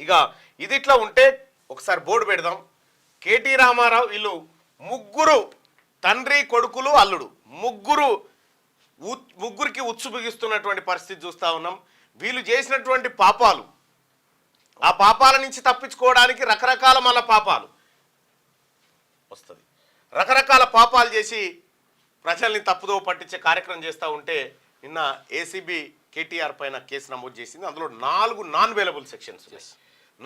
ఇక ఇది ఇట్లా ఉంటే ఒకసారి బోర్డు పెడదాం. కేటీ రామారావు వీళ్ళు ముగ్గురు తండ్రి కొడుకులు అల్లుడు ముగ్గురికి ఉచ్చు బిగిస్తున్నటువంటి పరిస్థితి చూస్తూ ఉన్నాం. వీళ్ళు చేసినటువంటి పాపాలు, ఆ పాపాల నుంచి తప్పించుకోవడానికి రకరకాల మళ్ళా పాపాలు వస్తుంది. రకరకాల పాపాలు చేసి ప్రజల్ని తప్పుదో పట్టించే కార్యక్రమం చేస్తూ ఉంటే నిన్న ఏసీబీ కేటీఆర్ పైన కేసు నమోదు చేసింది. అందులో 4 నాన్ అవైలబుల్ సెక్షన్స్ ఉన్నాయి.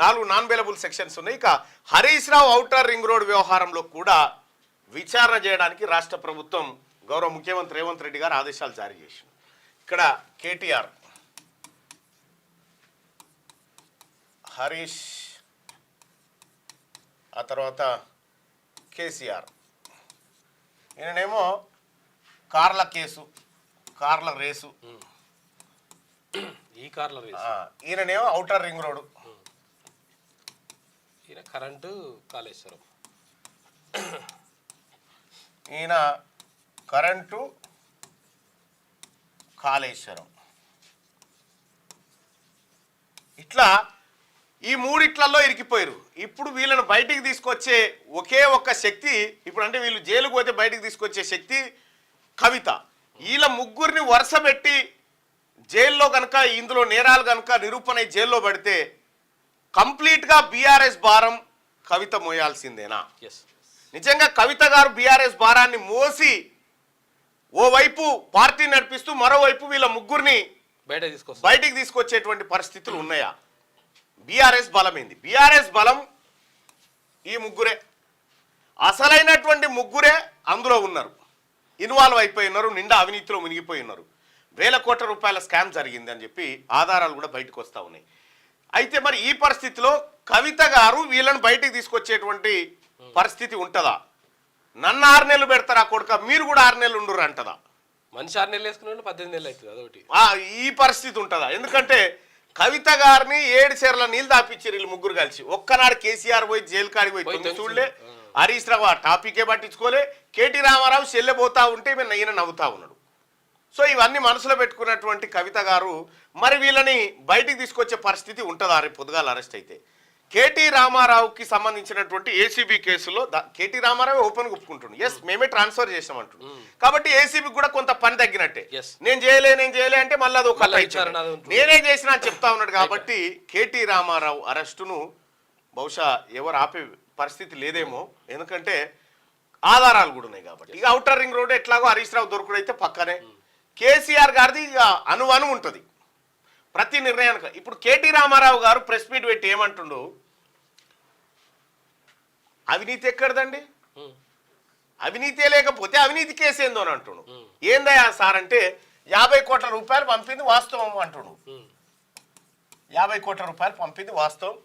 4 నాన్ అవైలబుల్ సెక్షన్స్ ఉన్నాయి. ఇక Harish Rao outer ring road వ్యవహారంలో కూడా విచారణ చేయడానికి రాష్ట్ర ప్రభుత్వం గౌరవ ముఖ్యమంత్రి రేవంత్ రెడ్డి గారు ఆదేశాలు జారీ చేసింది. ఇక్కడ కేటీఆర్, హరీష్, ఆ తర్వాత కేసీఆర్, ఈయనేమో కార్ల కేసు, కార్ల రేసు, ఈ కార్ల రేసు, ఈయననేమో ఔటర్ రింగ్ రోడ్, ఈయన కరెంటు కాళేశ్వరం, ఈయన కరెంటు కాళేశ్వరం. ఇట్లా ఈ మూడిట్లలో ఇరికిపోయారు. ఇప్పుడు వీళ్ళను బయటికి తీసుకొచ్చే ఒకే ఒక్క శక్తి, ఇప్పుడు అంటే వీళ్ళు జైలుకు పోతే బయటికి తీసుకొచ్చే శక్తి కవిత. వీళ్ళ ముగ్గురిని వరుస పెట్టి జైల్లో కనుక ఇందులో నేరాలు కనుక నిరూపణ జైల్లో పడితే కంప్లీట్గా బీఆర్ఎస్ భారం కవిత మోయాల్సిందేనా? నిజంగా కవిత గారు బీఆర్ఎస్ భారాన్ని మోసి ఓవైపు పార్టీ నడిపిస్తూ మరోవైపు వీళ్ళ ముగ్గురిని బయటికి తీసుకొచ్చేటువంటి పరిస్థితులు ఉన్నాయా? బీఆర్ఎస్ బలమైంది. బీఆర్ఎస్ బలం ఈ ముగ్గురే, అసలైనటువంటి ముగ్గురే అందులో ఉన్నారు, ఇన్వాల్వ్ అయిపోయి ఉన్నారు, నిండా అవినీతిలో మునిగిపోయి ఉన్నారు. వేల కోట్ల రూపాయల స్కామ్ జరిగింది అని చెప్పి ఆధారాలు కూడా బయటకు వస్తూ ఉన్నాయి. అయితే మరి ఈ పరిస్థితిలో కవిత గారు వీళ్ళని బయటికి తీసుకొచ్చేటువంటి పరిస్థితి ఉంటుందా? నన్ను 6 నెలలు పెడతారా కొడుక, మీరు కూడా 6 నెలలు ఉండరు అంటదా? మనిషి 6 నెలలు వేసుకున్న 18 నెలలు అవుతుంది. అదొకటి ఈ పరిస్థితి ఉంటుందా? ఎందుకంటే కవిత గారిని 7 చీరల నీళ్ళు దాపిచ్చారు వీళ్ళు ముగ్గురు కలిసి. ఒక్కనాడు కేసీఆర్ పోయి జైలు కాడికి పోయి చూడలే, హరీష్ రావు ఆ టాపికే పట్టించుకోలే, కేటీ రామారావు చెల్లెపోతా ఉంటే ఈయన నవ్వుతా ఉన్నాడు. సో ఇవన్నీ మనసులో పెట్టుకున్నటువంటి కవిత గారు మరి వీళ్ళని బయటికి తీసుకొచ్చే పరిస్థితి ఉంటుందా రేపు పొద్దుగాల అరెస్ట్ అయితే? కేటీ రామారావుకి సంబంధించినటువంటి ఏసీబీ కేసులో కేటీ రామారావు ఓపెన్ ఒప్పుకుంటుండు, ఎస్ మేమే ట్రాన్స్ఫర్ చేసామంటుండు. కాబట్టి ఏసీబీకి కూడా కొంత పని తగ్గినట్టే. నేను చేయలే అంటే మళ్ళీ అది ఒక నేనే చేసినా అని చెప్తా ఉన్నాడు. కాబట్టి కేటీ రామారావు అరెస్టును బహుశా ఎవరు ఆపే పరిస్థితి లేదేమో, ఎందుకంటే ఆధారాలు కూడా ఉన్నాయి కాబట్టి. ఇక ఔటర్ రింగ్ రోడ్ ఎట్లాగో హరీష్ రావు దొరకడైతే పక్కనే, కేసీఆర్ గారిది ఇక అనువను ఉంటుంది ప్రతి నిర్ణయానికి. ఇప్పుడు కేటీ రామారావు గారు ప్రెస్ మీట్ పెట్టి ఏమంటుండు, అవినీతి ఎక్కడదండి, అవినీతే లేకపోతే అవినీతి కేసు ఏందో అని అంటుండు. ఏందయ్యా సార్ అంటే 50 కోట్ల రూపాయలు పంపింది వాస్తవం అంటుండు. 50 కోట్ల రూపాయలు పంపింది వాస్తవం,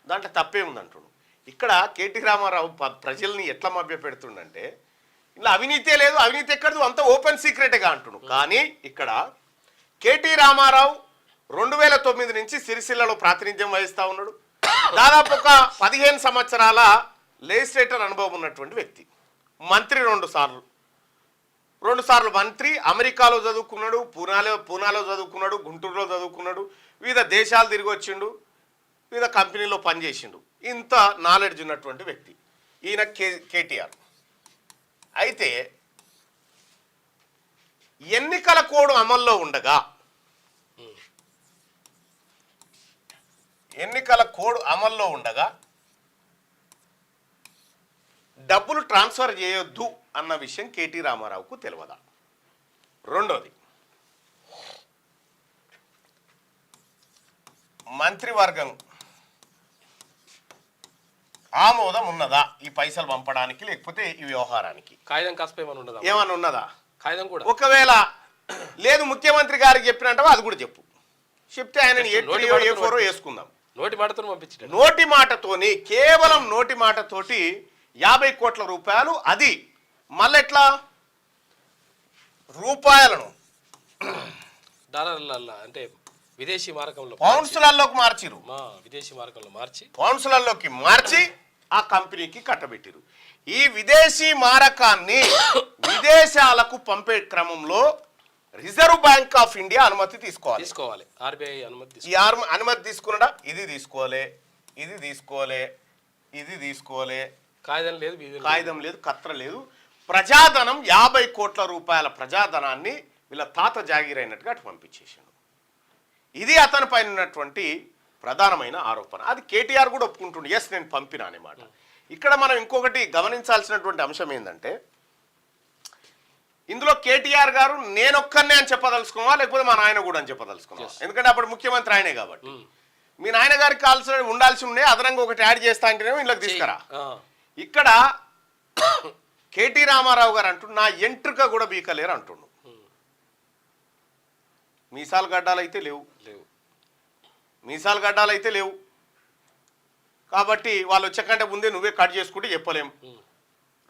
దాంట్లో తప్పేముంది అంటుండు. ఇక్కడ కేటీ రామారావు ప్రజల్ని ఎట్లా మభ్య పెడుతుండంటే ఇలా అవినీతే లేదు, అవినీతి ఎక్కడదు, అంతా ఓపెన్ సీక్రెట్గా అంటుండు. కానీ ఇక్కడ కేటీ రామారావు 2009 నుంచి సిరిసిల్లలో ప్రాతినిధ్యం వహిస్తూ ఉన్నాడు. దాదాపు ఒక 15 సంవత్సరాల లెజిస్లేటర్ అనుభవం ఉన్నటువంటి వ్యక్తి. మంత్రి 2 సార్లు మంత్రి, అమెరికాలో చదువుకున్నాడు, పూనాలో చదువుకున్నాడు, గుంటూరులో చదువుకున్నాడు, వివిధ దేశాలు తిరిగి వచ్చిండు, వివిధ కంపెనీలో పనిచేసిండు. ఇంత నాలెడ్జ్ ఉన్నటువంటి వ్యక్తి ఈయన కేటీఆర్. అయితే ఎన్నికల కోడ్ అమల్లో ఉండగా డబ్బులు ట్రాన్స్ఫర్ చేయొద్దు అన్న విషయం కేటీ రామారావుకు తెలియదా? రెండోది, మంత్రివర్గం ఆమోదం ఉన్నదా ఈ పైసలు పంపడానికి, లేకపోతే ఈ వ్యవహారానికి? కాగితం కాస్త ఏమన్నా ఉన్నదా? కాగితం కూడా ఒకవేళ లేదు ముఖ్యమంత్రి గారికి చెప్పినట్టు అది కూడా చెప్తే ఆయన A4 వేసుకుందాం. నోటి మాటతోని, కేవలం నోటి మాటతోటి 50 కోట్ల రూపాయలు, అది మళ్ళీ ఎట్లా రూపాయలను డాలర్ల అంటే విదేశీ మార్గంలో పౌండ్స్లలోకి మార్చిరు, విదేశీ మార్గంలో పౌండ్స్లలోకి మార్చి ఆ కంపెనీకి కట్టబెట్టిరు. ఈ విదేశీ మారకాన్ని విదేశాలకు పంపే క్రమంలో రిజర్వ్ బ్యాంక్ ఆఫ్ ఇండియా అనుమతి తీసుకోవాలి. RBI అనుమతి. ఈ అనుమతి తీసుకున్నాడా? ఇది తీసుకోవాలి. ఇది తీసుకోలే, ఇది తీసుకోలే, కాగితం లేదు, వీధి లేదు. కాగితం లేదు, కత్ర లేదు. ప్రజాధనం 50 కోట్ల రూపాయల ప్రజాధనాన్ని వీళ్ళ తాత జాగీరైనట్టుగా అటు పంపించేసిండు. ఇది అతని పైన ఉన్నటువంటి ప్రధానమైన ఆరోపణ. అది కేటీఆర్ కూడా ఒప్పుకుంటుండే, ఎస్ నేను పంపినా అనే మాట. ఇక్కడ మనం ఇంకొకటి గమనించాల్సినటువంటి అంశం ఏంటంటే, ఇందులో కేటీఆర్ గారు నేనొక్కనే అని చెప్పదలుచుకోవా, లేకపోతే మా నాయన కూడా అని చెప్పదలుచుకోవా? ఎందుకంటే అప్పుడు ముఖ్యమంత్రి ఆయనే కాబట్టి. మీ నాయన గారికి కావాల్సిన ఉండాల్సి ఉండే, అదనంగా ఒకటి యాడ్ చేస్తా అంటేనేమో ఇంట్లోకి తీసుకురా. ఇక్కడ కేటీ రామారావు గారు అంటూ నా ఎంట్రుక కూడా బీకలేరు అంటుండు. మీసాలు గడ్డాలైతే లేవు, మీసాలు గడ్డాలైతే లేవు కాబట్టి వాళ్ళు వచ్చేకంటే ముందే నువ్వే కట్ చేసుకుంటే చెప్పలేం.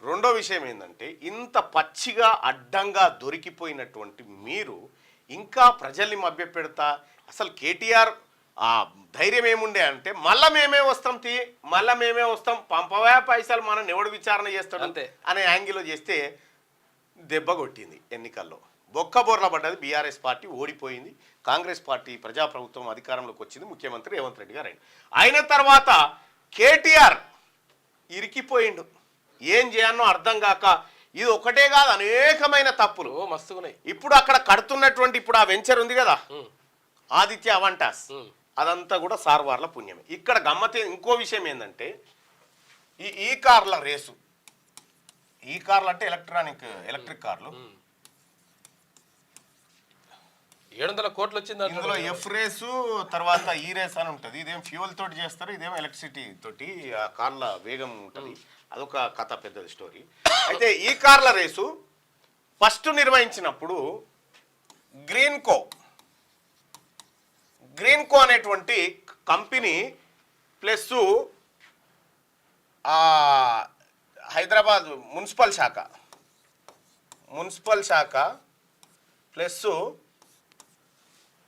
రెండో విషయం ఏంటంటే, ఇంత పచ్చిగా అడ్డంగా దొరికిపోయినటువంటి మీరు ఇంకా ప్రజల్ని మభ్యపెడతా, అసలు కేటీఆర్ ఆ ధైర్యం ఏముండే అంటే మళ్ళా మేమే వస్తాం పంపవా పైసలు మనం ఎవడు విచారణ చేస్తాడు అంతే అనే యాంగిల్లో చేస్తే దెబ్బ కొట్టింది. ఎన్నికల్లో బొక్కబోర్ల పడ్డది. బీఆర్ఎస్ పార్టీ ఓడిపోయింది, కాంగ్రెస్ పార్టీ ప్రజాప్రభుత్వం అధికారంలోకి వచ్చింది, ముఖ్యమంత్రి రేవంత్ రెడ్డి గారు అయిన తర్వాత కేటీఆర్ ఇరికిపోయిండు. ఏం చేయాలో అర్థం కాక, ఇది ఒకటే కాదు అనేకమైన తప్పులు మస్తుగున్నాయి. ఇప్పుడు అక్కడ కడుతున్నటువంటి ఇప్పుడు ఆ వెంచర్ ఉంది కదా ఆదిత్య అవంటాస్, అదంతా కూడా సార్వార్ల పుణ్యమే. ఇక్కడ గమ్మతే ఇంకో విషయం ఏంటంటే, ఈ కార్ల రేసు, ఈ కార్లు అంటే ఎలక్ట్రిక్ కార్లు 700 కోట్లు వచ్చింది. ఇందులో ఎఫ్ రేసు తర్వాత ఈ రేస్ అని ఉంటుంది. ఇదేం ఫ్యూయల్ తోటి చేస్తారు, ఇదేమో ఎలక్ట్రిసిటీ తోటి ఆ కార్ల వేగం ఉంటుంది. అదొక కథ, పెద్దది స్టోరీ. అయితే ఈ కార్ల రేసు ఫస్ట్ నిర్వహించినప్పుడు గ్రీన్కో అనేటువంటి కంపెనీ ప్లస్ హైదరాబాద్ మున్సిపల్ శాఖ ప్లస్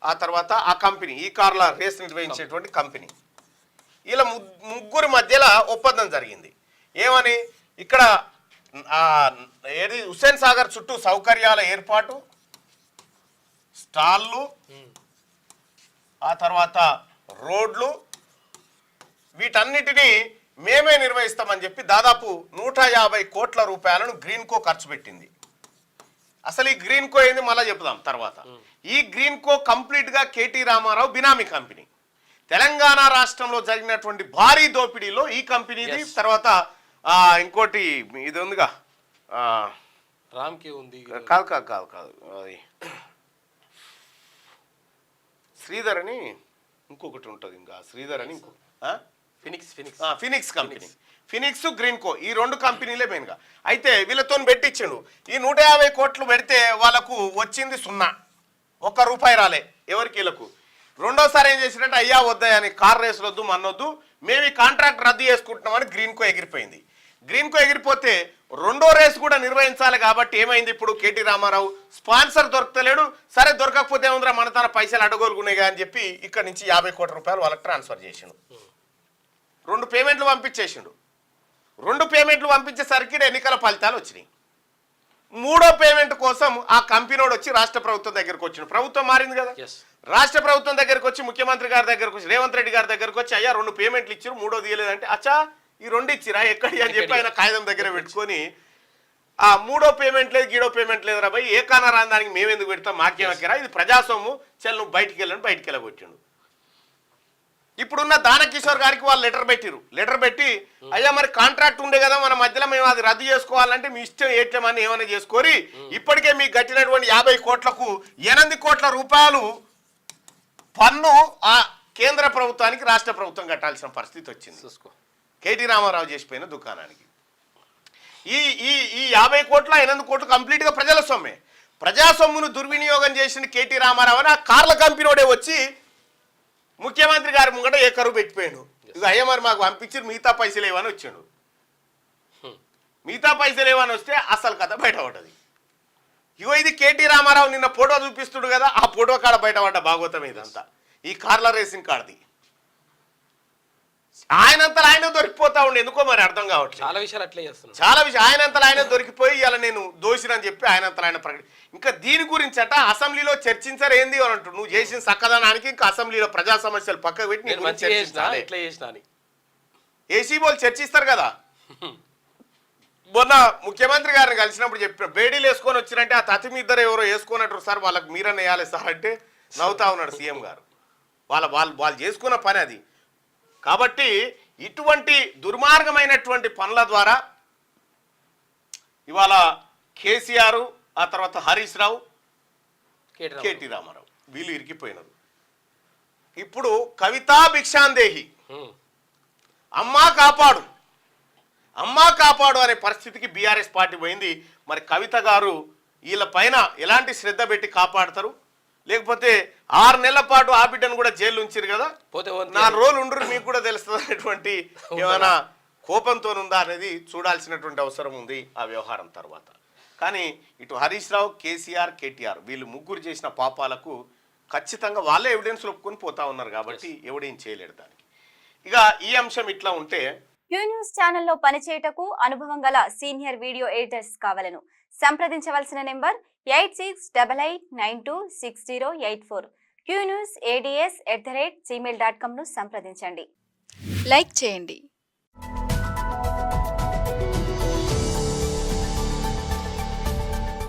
ఆ తర్వాత ఆ కంపెనీ, ఈ కార్ల రేస్ నిర్వహించేటువంటి కంపెనీ, ఇలా ముగ్గురు మధ్యలో ఒప్పందం జరిగింది. ఏమని, ఇక్కడ ఏది హుస్సేన్ సాగర్ చుట్టూ సౌకర్యాల ఏర్పాటు, స్టాళ్ళు, ఆ తర్వాత రోడ్లు, వీటన్నిటినీ మేమే నిర్వహిస్తామని చెప్పి దాదాపు 150 కోట్ల రూపాయలను గ్రీన్కో ఖర్చు పెట్టింది. అసలు ఈ గ్రీన్కో ఏంది మళ్ళీ చెప్దాం తర్వాత. ఈ గ్రీన్కో కంప్లీట్గా కేటీ రామారావు బినామీ కంపెనీ. తెలంగాణ రాష్ట్రంలో జరిగినటువంటి భారీ దోపిడీలో ఈ కంపెనీది, తర్వాత ఇంకోటి ఇది ఉందిగా రామ్కి ఉంది, కాదు శ్రీధర్ అని ఇంకొకటి ఉంటుంది, ఇంకా శ్రీధర్ అని ఇంకో ఫినిక్స్ కంపెనీ, ఫినిక్స్ గ్రీన్కో, ఈ 2 కంపెనీలే మెయిన్గా. అయితే వీళ్ళతో పెట్టించాడు. ఈ 150 కోట్లు పెడితే వాళ్ళకు వచ్చింది 0, ₹1 రాలే ఎవరికి వీళ్ళకు. రెండోసారి ఏం చేసినట్టు, అయ్యా వద్దాయని కార్ రేసులు వద్దు మన్నొద్దు, మేము ఈ కాంట్రాక్ట్ రద్దు చేసుకుంటున్నామని గ్రీన్కో ఎగిరిపోయింది. గ్రీన్కో ఎగిరిపోతే రెండో రేస్ కూడా నిర్వహించాలి కాబట్టి ఏమైంది, ఇప్పుడు కేటీ రామారావు స్పాన్సర్ దొరకలేడు. సరే దొరకకపోతే ఏముందిరా మన తన పైసలు అడగోలుకునేగా అని చెప్పి ఇక్కడ నుంచి 50 కోట్ల రూపాయలు వాళ్ళకి ట్రాన్స్ఫర్ చేసిండు. 2 పేమెంట్లు పంపించేసిండు. 2 పేమెంట్లు పంపించేసరికి ఎన్నికల ఫలితాలు వచ్చినాయి. 3వ పేమెంట్ కోసం ఆ కంపెనీడు వచ్చి రాష్ట్ర ప్రభుత్వం దగ్గరకు వచ్చిండు. ప్రభుత్వం మారింది కదా, రాష్ట్ర ప్రభుత్వం దగ్గరకు వచ్చి ముఖ్యమంత్రి గారి దగ్గరకు వచ్చి రేవంత్ రెడ్డి గారి దగ్గరకు వచ్చి, అయ్యా 2 పేమెంట్లు ఇచ్చారు, 3వ తీయలేదంటే, అచ్చా ఈ 2 ఇచ్చిరా ఎక్కడి అని చెప్పి ఆయన కాగితం దగ్గర పెట్టుకొని, ఆ 3వ పేమెంట్ లేదు గీడో పేమెంట్ లేదు రా భయ్, ఏ కానా రాని దానికి మేమెందుకు పెడతాం, మాకేమక్కరా, ఇది ప్రజాస్వామ్యం, చల్ నువ్వు బయటికి వెళ్ళగొట్టిండు. ఇప్పుడున్న దానకిషోర్ గారికి వాళ్ళు లెటర్ పెట్టి అయ్యా మరి కాంట్రాక్ట్ ఉండే కదా మన మధ్యలో, మేము అది రద్దు చేసుకోవాలంటే మీ ఇష్టం ఏట్లేమని ఏమైనా చేసుకోరి, ఇప్పటికే మీకు కట్టినటువంటి 50 కోట్లకు 8 కోట్ల రూపాయలు పన్ను ఆ కేంద్ర ప్రభుత్వానికి రాష్ట్ర ప్రభుత్వం కట్టాల్సిన పరిస్థితి వచ్చింది కేటీ రామారావు చేసిపోయిన దుకాణానికి. ఈ 50 కోట్ల 8 కోట్లు కంప్లీట్గా ప్రజల సొమ్మే. ప్రజాసొమ్మును దుర్వినియోగం చేసిన కేటీ రామారావు అని ఆ కార్ల కంపెనీడే వచ్చి ముఖ్యమంత్రి గారి ముంగట ఏకరువు పెట్టిపోయాడు. ఇక అయ్యా మరి మాకు పంపించి మిగతా పైసలు ఏమని వచ్చాడు. మిగతా పైసలు ఏమని వస్తే అసలు కథ బయటపడ్డది. ఇగో ఇది కేటీ రామారావు నిన్న ఫోటో చూపిస్తుడు కదా, ఆ ఫోటో కాడ బయటపడ్డ భాగవతం ఇదంతా. ఈ కార్ల రేసింగ్ కార్ది ఆయనంతలో ఆయన దొరికిపోతా ఉండే, ఎందుకో మరి అర్థం కావట్లేదు. చాలా విషయాలు అట్లే చేస్తున్నాడు, చాలా విషయం ఆయనంతలో ఆయన దొరికిపోయి ఇలా నేను దోషినని చెప్పి ఆయనంతలో ఆయన ఇంకా దీని గురించి అట అసెంబ్లీలో చర్చించారు ఏంది అని అంటు, నువ్వు చేసిన సక్కదనానికి ఇంకా అసెంబ్లీలో ప్రజా సమస్యలు పక్కకు పెట్టి ఇట్లా చేసిన ఏసీ వాళ్ళు చర్చిస్తారు కదా. మొన్న ముఖ్యమంత్రి గారిని కలిసినప్పుడు చెప్పిన బేడీలు వేసుకొని వచ్చినంటే ఆ తతి ఇద్దరు ఎవరో వేసుకున్నట్టు సార్ వాళ్ళకి మీరన్నా వేయాలి సార్ అంటే నవ్వుతా ఉన్నాడు సీఎం గారు. వాళ్ళు చేసుకున్న పని అది. కాబట్టి ఇటువంటి దుర్మార్గమైనటువంటి పనుల ద్వారా ఇవాళ కేసీఆర్, ఆ తర్వాత హరీష్ రావు, కేటీ రామారావు వీళ్ళు ఇరికిపోయినారు. ఇప్పుడు కవితా భిక్షాందేహి, అమ్మా కాపాడు అమ్మా కాపాడు అనే పరిస్థితికి బీఆర్ఎస్ పార్టీ పోయింది. మరి కవిత గారు వీళ్ళ పైన ఎలాంటి శ్రద్ధ పెట్టి కాపాడతారు, లేకపోతే 6 నెలల పాటు ఆ బిడ్డను కూడా జైలు ఉంచారు కదా, 4 రోజులు ఉండరు మీకు కూడా తెలుస్తుంది అనేటువంటి ఏమైనా కోపంతో ఉందా అనేది చూడాల్సినటువంటి అవసరం ఉంది ఆ వ్యవహారం తర్వాత. కానీ ఇటు హరీష్ రావు, కేసీఆర్, కేటీఆర్ వీళ్ళు ముగ్గురు చేసిన పాపాలకు ఖచ్చితంగా వాళ్ళే ఎవిడెన్స్ ఒప్పుకొని పోతా ఉన్నారు కాబట్టి ఎవడేం చేయలేడు దానికి. ఇక ఈ అంశం ఇట్లా ఉంటే క్యూ న్యూస్ ఛానల్లో పనిచేయటకు అనుభవం గల సీనియర్ వీడియో ఎడిటర్స్ కావాలను సంప్రదించవలసిన నెంబర్ 8688926084. qnewsads@gmail.com ను సంప్రదించండి. లైక్ చేయండి.